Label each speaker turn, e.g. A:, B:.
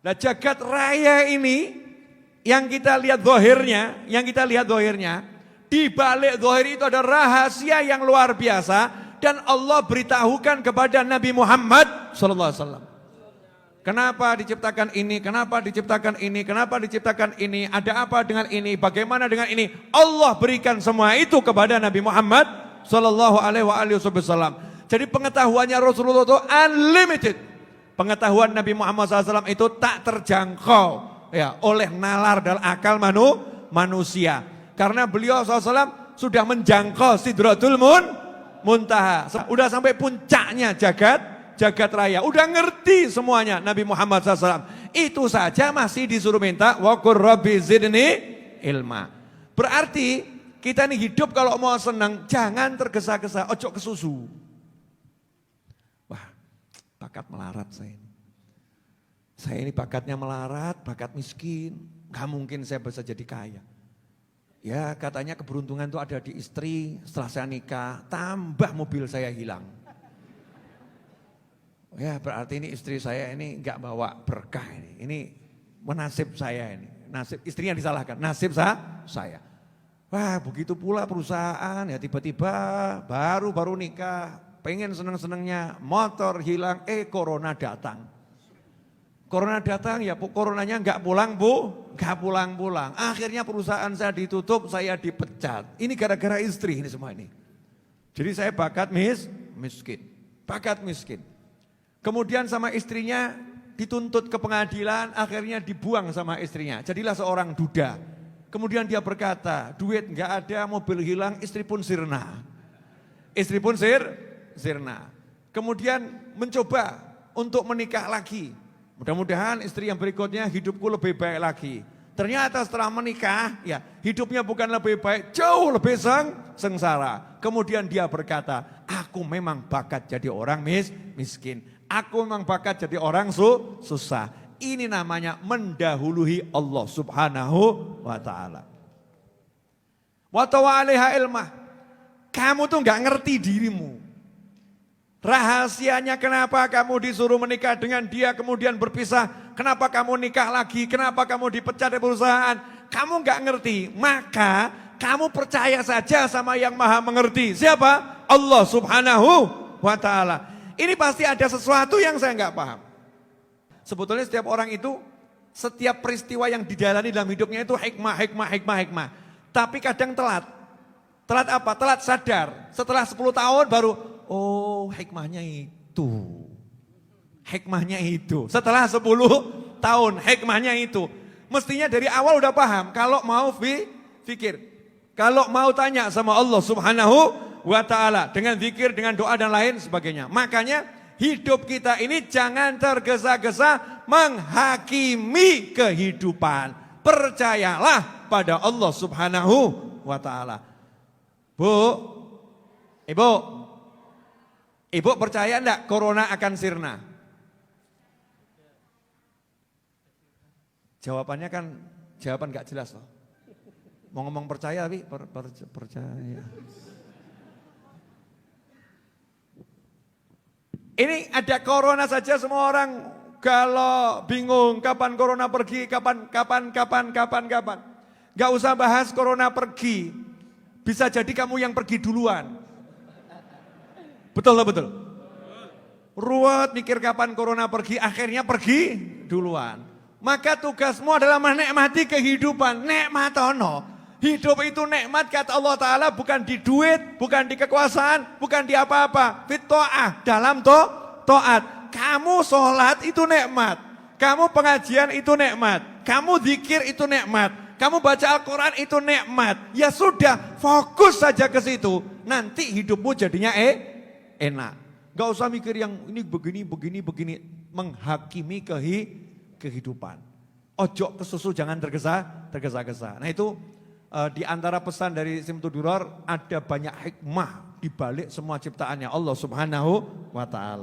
A: Nah, jagat raya ini yang kita lihat zahirnya, di balik zahir itu ada rahasia yang luar biasa dan Allah beritahukan kepada Nabi Muhammad sallallahu alaihi wasallam. Kenapa diciptakan ini? Kenapa diciptakan ini? Kenapa diciptakan ini? Ada apa dengan ini? Bagaimana dengan ini? Allah berikan semua itu kepada Nabi Muhammad sallallahu alaihi wasallam. Jadi pengetahuannya Rasulullah itu unlimited. Pengetahuan Nabi Muhammad SAW itu tak terjangkau ya oleh nalar dan akal manusia. Karena beliau SAW sudah menjangkau Sidratul Muntaha. Udah sampai puncaknya jagat raya. Udah ngerti semuanya Nabi Muhammad SAW. Itu saja masih disuruh minta wa qur rabbi zidni ilma. Berarti kita ini hidup kalau mau senang jangan tergesa-gesa, ojo kesusu. Wah, bakat melarat saya ini. Saya ini bakatnya melarat, bakat miskin. Gak mungkin saya bisa jadi kaya. Ya katanya keberuntungan itu ada di istri, setelah saya nikah tambah mobil saya hilang. Ya berarti ini istri saya ini enggak bawa berkah ini menasib saya ini. Nasib istrinya disalahkan, nasib saya. Wah begitu pula perusahaan ya tiba-tiba baru nikah, pengen seneng-senengnya motor hilang, corona datang. Corona datang ya coronanya enggak pulang-pulang. Akhirnya perusahaan saya ditutup, saya dipecat. Ini gara-gara istri ini semua ini. Jadi saya bakat miskin. Kemudian sama istrinya dituntut ke pengadilan, akhirnya dibuang sama istrinya. Jadilah seorang duda. Kemudian dia berkata, duit enggak ada, mobil hilang, istri pun sirna. Kemudian mencoba untuk menikah lagi. Mudah-mudahan istri yang berikutnya hidupku lebih baik lagi. Ternyata setelah menikah, ya hidupnya bukan lebih baik, jauh lebih sengsara. Kemudian dia berkata, aku memang bakat jadi orang miskin. Aku memang bakat jadi orang susah. Ini namanya mendahului Allah subhanahu wa ta'ala. Wa tawa'alaiha ilmah. Kamu tuh gak ngerti dirimu. Rahasianya kenapa kamu disuruh menikah dengan dia kemudian berpisah. Kenapa kamu nikah lagi, kenapa kamu dipecat dari perusahaan. Kamu gak ngerti, maka kamu percaya saja sama yang maha mengerti. Siapa? Allah subhanahu wa ta'ala. Ini pasti ada sesuatu yang saya gak paham. Sebetulnya setiap orang itu, setiap peristiwa yang dijalani dalam hidupnya itu hikmah. Tapi kadang telat. Telat apa? Telat sadar. Setelah 10 tahun baru, oh hikmahnya itu. Setelah 10 tahun hikmahnya itu. Mestinya dari awal udah paham. Kalau mau fikir. Kalau mau tanya sama Allah subhanahu wa ta'ala. Dengan zikir, dengan doa dan lain sebagainya. Makanya hidup kita ini jangan tergesa-gesa menghakimi kehidupan. Percayalah pada Allah subhanahu wa ta'ala. Ibu percaya enggak corona akan sirna? Jawabannya kan jawaban enggak jelas loh. Mau ngomong percaya tapi percaya. Ini ada corona saja semua orang kalau bingung kapan corona pergi, kapan. Enggak usah bahas corona pergi. Bisa jadi kamu yang pergi duluan. Betul. Ruwet mikir kapan corona pergi, akhirnya pergi duluan. Maka tugasmu adalah menikmati kehidupan, nikmatono. Hidup itu nikmat kata Allah Ta'ala bukan di duit, bukan di kekuasaan, bukan di apa-apa. Fit to'ah, dalam to'at. Kamu sholat itu nikmat, kamu pengajian itu nikmat, kamu zikir itu nikmat. Kamu baca Al-Quran itu nikmat. Ya sudah, fokus saja ke situ. Nanti hidupmu jadinya enak. Gak usah mikir yang ini begini. Menghakimi kehidupan. Ojo kesusu, jangan tergesa-gesa. Nah itu di antara pesan dari Simtud Duror, ada banyak hikmah di balik semua ciptaannya Allah subhanahu wa ta'ala.